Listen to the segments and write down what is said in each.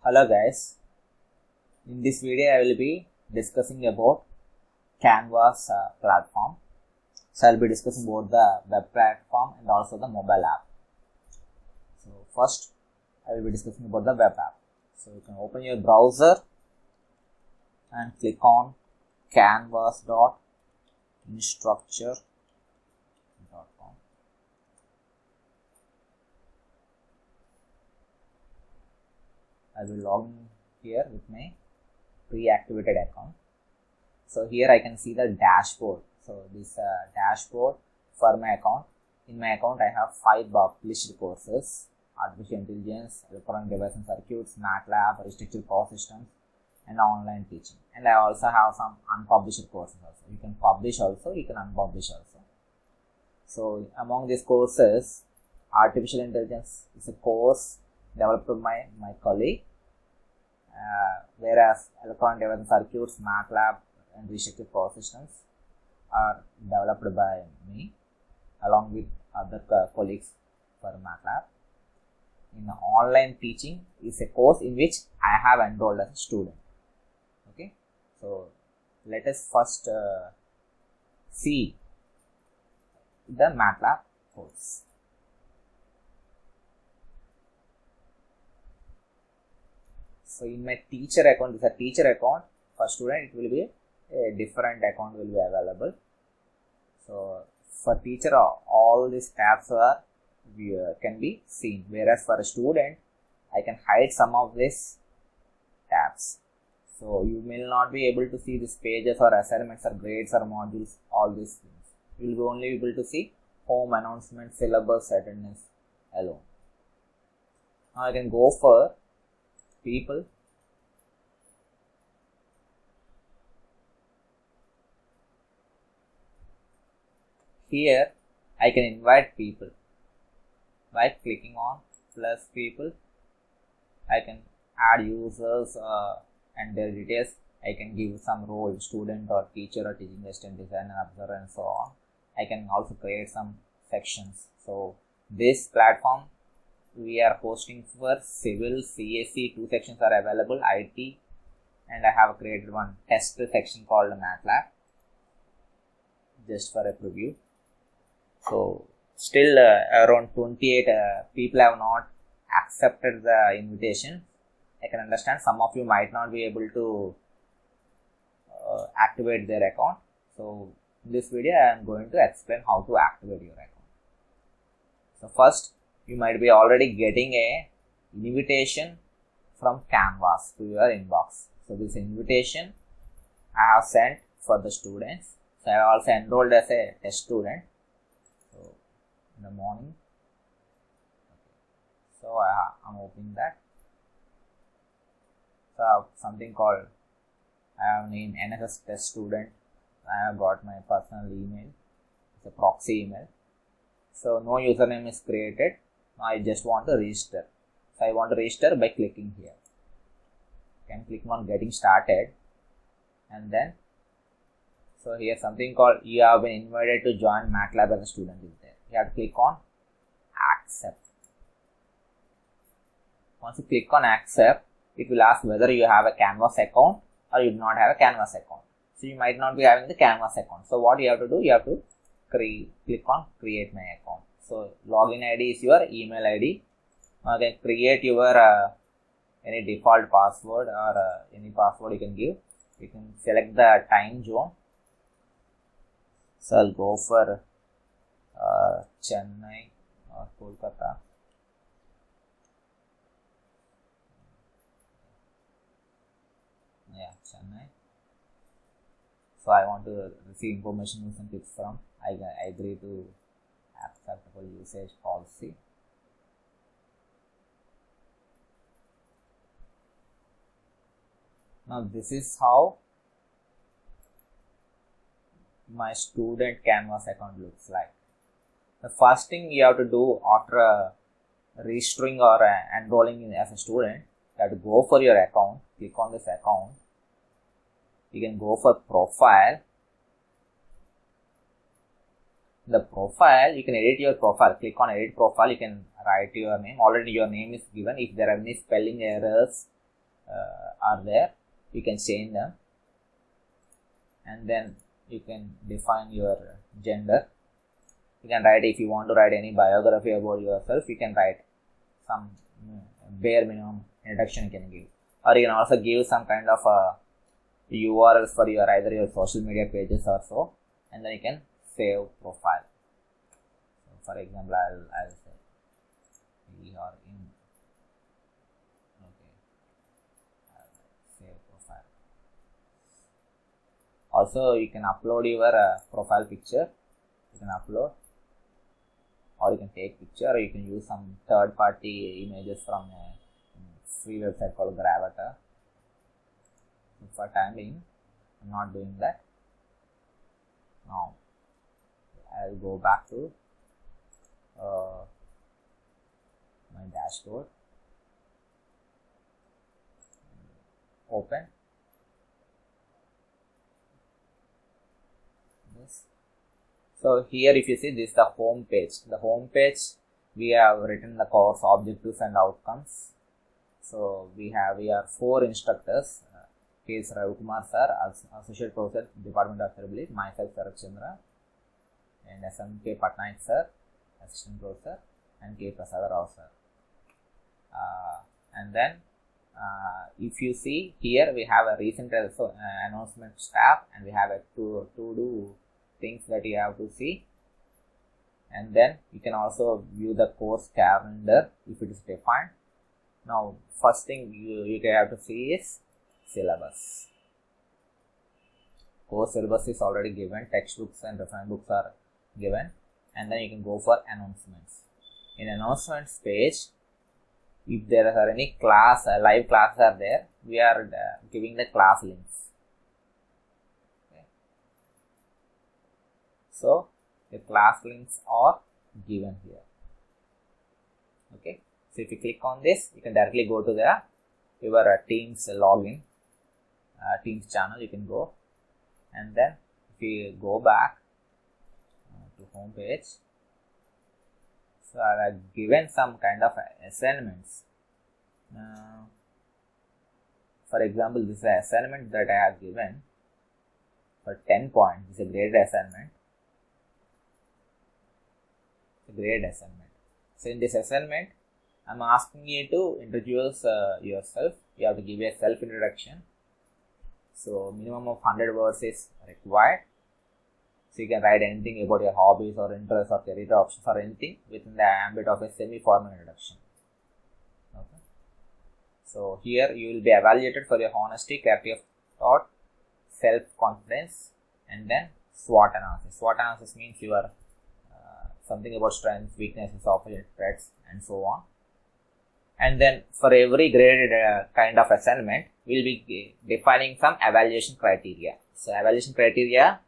Hello guys, in this video I will be discussing about Canvas platform. So I will be discussing about the web platform and also the mobile app. So first I will be discussing about the web app. So you can open your browser and click on canvas.instructure.com. I will log in here with my pre-activated account. So here I can see the dashboard. So this dashboard for my account. In my account I have 5 published courses: Artificial Intelligence, Electronic Devices and Circuits, MATLAB, Restricted Power Systems, and online teaching. And I also have some unpublished courses also. You can publish also, you can unpublish also. So among these courses, Artificial Intelligence is a course developed by my colleague, whereas Electronic Devices and Circuits, MATLAB, and Restricted Power Systems are developed by me along with other colleagues for MATLAB. In online teaching is a course in which I have enrolled as a student. Okay, so let us first see the MATLAB course. So in my teacher account, this is a teacher account. For student it will be a different account will be available. So for teacher all these tabs can be seen, whereas for a student I can hide some of these tabs. So you will not be able to see these pages or assignments or grades or modules, all these things. You will be only able to see home, announcement, syllabus, attendance alone. Now I can go for people. Here I can invite people by clicking on plus people. I can add users and their details. I can give some role, student or teacher or teaching assistant, designer, observer, and so on. I can also create some sections. So this platform we are hosting for civil, CSE, 2 sections are available, IT, and I have created one test section called MATLAB just for a preview. So still around 28 people have not accepted the invitation. I can understand some of you might not be able to activate their account. So in this video I am going to explain how to activate your account. So first, you might be already getting a invitation from Canvas to your inbox. So this invitation I have sent for the students. So I have also enrolled as a test student. So in the morning, so I'm opening that. So I have something called, I have named NSS test student. I have got my personal email. It's a proxy email. So no username is created. I just want to register. So I want to register by clicking here. You can click on getting started, and then so here something called you have been invited to join MATLAB as a student is there. You have to click on accept. Once you click on accept, it will ask whether you have a Canvas account or you do not have a Canvas account. So you might not be having the Canvas account. So what you have to do, you have to click on create my account. So login ID is your email ID. Now you can create your any default password or any password you can give. You can select the time zone. So I'll go for Chennai or Kolkata. Yeah, Chennai. So I want to receive information and tips from. I agree to acceptable usage policy. Now this is how my student Canvas account looks like. The first thing you have to do after registering or enrolling in as a student, you have to go for your account, click on this account. You can go for profile. The profile, you can edit your profile. Click on edit profile. You can write your name. Already your name is given. If there are any spelling errors are there, you can change them, and then you can define your gender. You can write, if you want to write any biography about yourself, you can write some bare minimum introduction you can give, or you can also give some kind of URLs for your either your social media pages or so, and then you can save profile. So for example, I'll say we are in, okay, I'll save profile. Also you can upload your profile picture, you can upload, or you can take picture, or you can use some third party images from a free website called Gravatar. For time being, I'm not doing that. Now I'll go back to my dashboard, open this. So here if you see, this is the home page. The home page, we have written the course objectives and outcomes. So we are 4 instructors. K. S. Ravikumar sir, Associate Professor, Department of Cerebral, myself Sarat Chandra, and S.M.K. Patnaik sir, Assistant Professor, and K. Prasada Rao sir. And then if you see here, we have a recent announcements tab, and we have a to do things that you have to see, and then you can also view the course calendar if it is defined. Now first thing you have to see is syllabus. Course syllabus is already given, textbooks and reference books are given, and then you can go for announcements. In announcements page, if there are any class, live classes are there, we are giving the class links. Okay. So the class links are given here. Okay. So if you click on this, you can directly go to the your Teams login, Teams channel. You can go, and then if you go back to home page, so I have given some kind of assignments. For example, this is an assignment that I have given for 10 points. This is a graded assignment. So in this assignment, I'm asking you to introduce yourself. You have to give a self-introduction. So minimum of 100 words is required. So you can write anything about your hobbies or interests or career options or anything within the ambit of a semi-formal introduction. Okay. So here you will be evaluated for your honesty, clarity of thought, self-confidence, and then SWOT analysis. SWOT analysis means your something about strengths, weaknesses, opportunities, threats, and so on. And then for every graded kind of assignment, we'll be defining some evaluation criteria. So evaluation criteria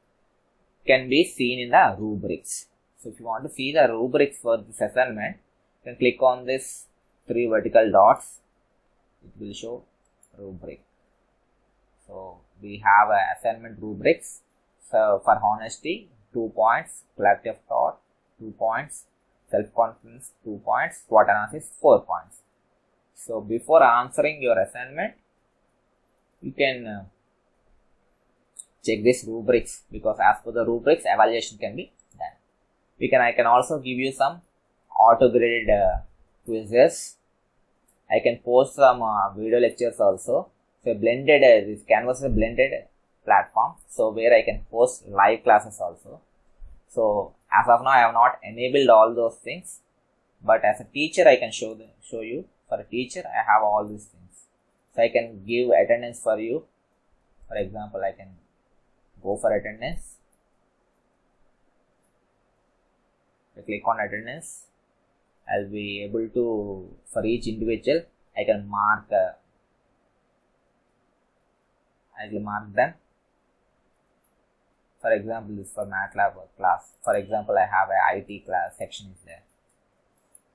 can be seen in the rubrics. So if you want to see the rubrics for this assignment, you can click on this 3 vertical dots. It will show rubric. So we have assignment rubrics. So for honesty, 2 points, clarity of thought, 2 points, self-confidence, 2 points, SWOT analysis, 4 points. So before answering your assignment, you can check this rubrics, because as per the rubrics, evaluation can be done. I can also give you some auto-graded quizzes. I can post some video lectures also. So blended, this Canvas is a blended platform, so where I can post live classes also. So as of now, I have not enabled all those things, but as a teacher, I can show you. For a teacher, I have all these things. So I can give attendance for you. For example, I can go for attendance. I click on attendance. I'll be able to, for each individual, I can mark. I will mark them. For example, this is for MATLAB class. For example, I have a IT class section is there.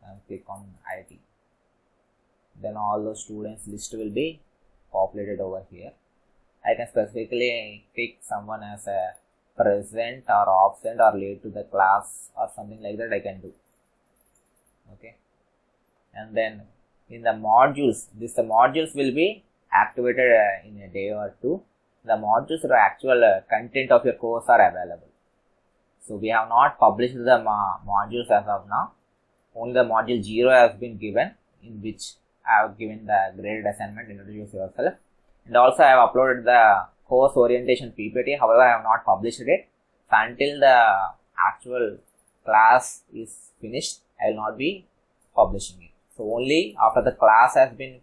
I'll click on IT. Then all those students list will be populated over here. I can specifically pick someone as a present or absent or late to the class or something like that I can do. Okay. And then in the modules, the modules will be activated in a day or two, the modules or actual content of your course are available. So we have not published the modules as of now. Only the module 0 has been given, in which I have given the graded assignment, introduce yourself. And also I have uploaded the course orientation PPT. However, I have not published it. So until the actual class is finished, I will not be publishing it. So only after the class has been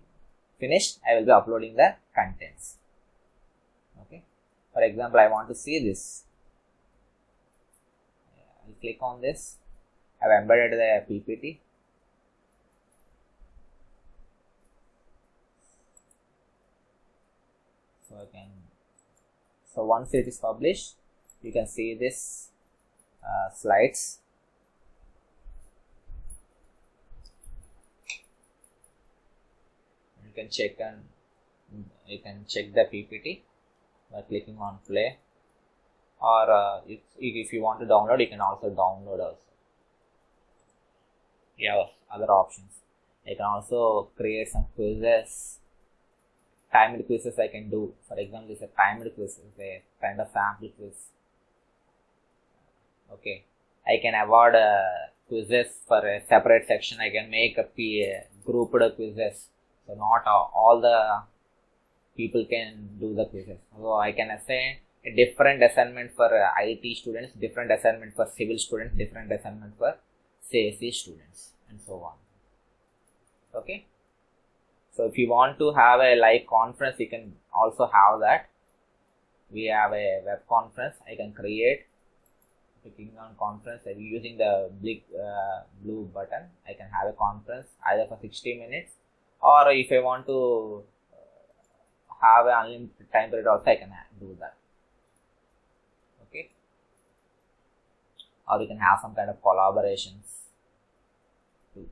finished, I will be uploading the contents. Okay. For example, I want to see this. I'll click on this. I've embedded the PPT. So once it is published, you can see this slides. You can check the PPT by clicking on play, or if you want to download, you can also download also. You have other options. You can also create some quizzes, timed quizzes I can do. For example, this is a timed quiz, it's a kind of sample quiz. Okay, I can award quizzes for a separate section. I can make grouped quizzes, so not all the people can do the quizzes. So I can assign a different assignment for IT students, different assignment for civil students, different assignment for CSE students, and so on. Okay. So if you want to have a live conference, you can also have that. We have a web conference I can create. Clicking on conference, using the big blue button, I can have a conference either for 60 minutes, or if I want to have an unlimited time period also, I can do that. Okay. Or you can have some kind of collaborations too.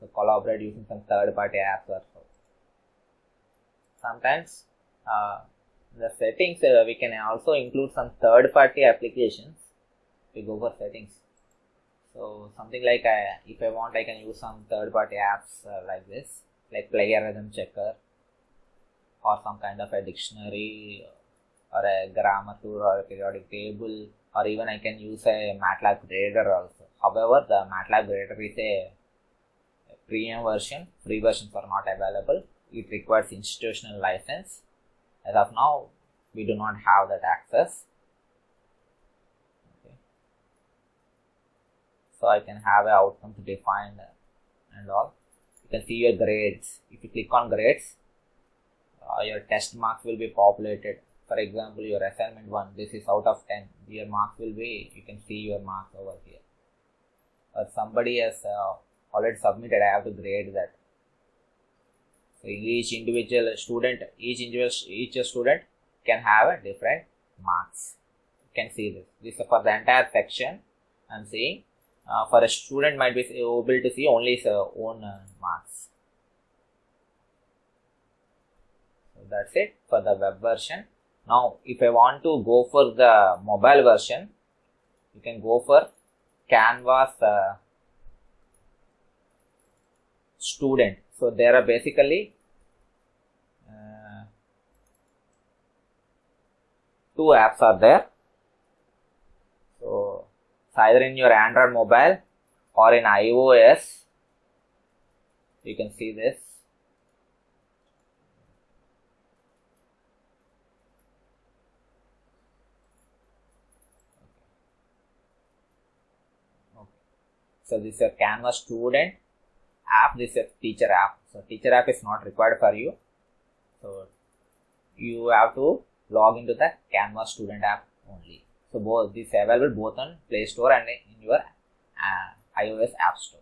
So collaborate using some third-party apps or so. Sometimes the settings, we can also include some third-party applications. We go for settings. So something like if I want, I can use some third-party apps like this, like plagiarism checker, or some kind of a dictionary, or a grammar tool, or a periodic table, or even I can use a MATLAB grader also. However, the MATLAB grader is a premium version. Free versions are not available. It requires institutional license. As of now, we do not have that access. Okay. So I can have an outcome defined and all. You can see your grades. If you click on grades, your test marks will be populated. For example, your assignment 1, this is out of 10. Your marks will be, you can see your marks over here. Or somebody has already submitted, I have to grade that. So each student can have a different marks. You can see this. This is for the entire section. I'm saying for a student might be able to see only his own marks. So that's it for the web version. Now, if I want to go for the mobile version, you can go for Canvas student. So there are basically two apps are there. So it's either in your Android mobile or in iOS. You can see this. Okay. So this is a Canvas student app, this is a teacher app. So teacher app is not required for you. So you have to log into the Canvas student app only. So both this available both on Play Store and in your iOS App Store.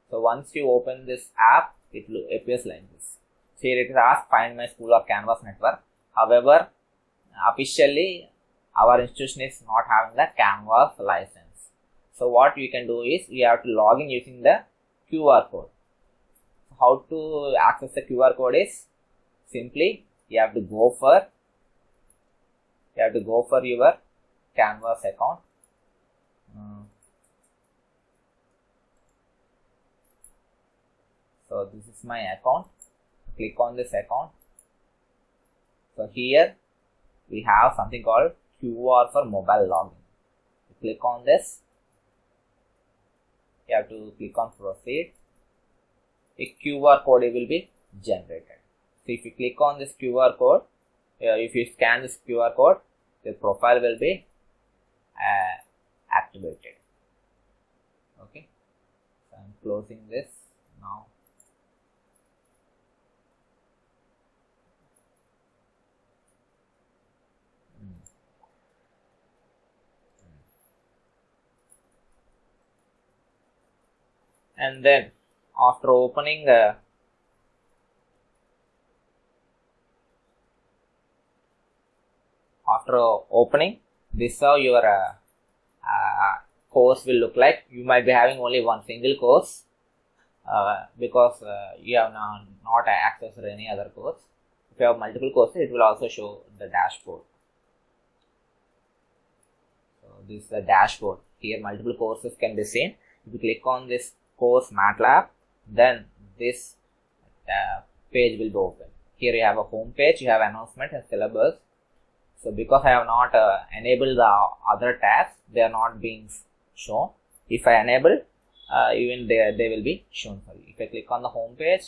So once you open this app, it appears like this. So here it asks find my school or Canvas network. However, officially our institution is not having the Canvas license. So what you can do is you have to log in using the QR code. How to access the QR code is simply you have to go for your Canvas account. So this is my account. click on this account. So here we have something called QR for mobile login. Click on this. You have to click on proceed. A QR code will be generated. So if you click on this QR code, if you scan this QR code, the profile will be activated. Okay, so I'm closing this now. And then after opening this, how your course will look like. You might be having only one single course because you have not accessed any other course. If you have multiple courses, it will also show the dashboard. So this is the dashboard. Here multiple courses can be seen. If you click on this course MATLAB, then this page will be open. Here you have a home page, you have announcement and syllabus. So because I have not enabled the other tabs, they are not being shown. If I enable, even they will be shown for you. If I click on the home page,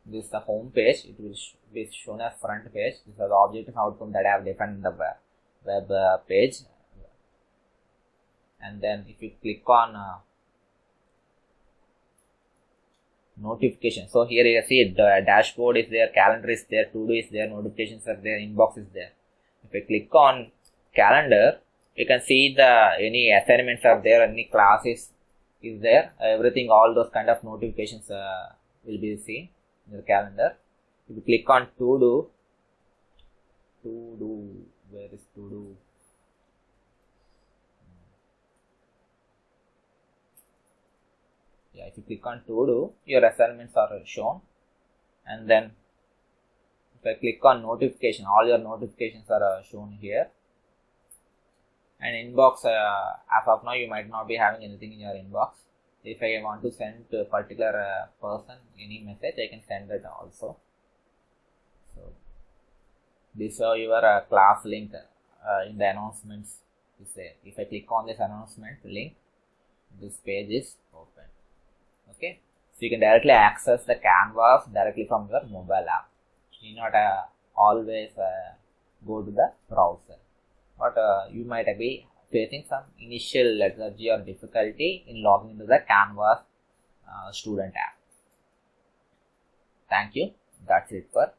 this is the home page. It will be shown as front page. These are the objective outcome that I have defined in the web page. And then if you click on notification, so here you see the dashboard is there, calendar is there, to-do is there, notifications are there, inbox is there. If I click on calendar, you can see any assignments are there, any classes is there, everything, all those kind of notifications will be seen in the calendar. If you click on to-do, where is to-do? Yeah, if you click on to do, your assignments are shown. And then if I click on notification, all your notifications are shown here. And inbox, as of now you might not be having anything in your inbox. If I want to send to a particular person any message, I can send it also. So this is your class link in the announcements is there. If I click on this announcement link, this page is open. Okay, so you can directly access the Canvas directly from your mobile app. You need not always go to the browser, but you might be facing some initial lethargy or difficulty in logging into the Canvas student app. Thank you. That's it for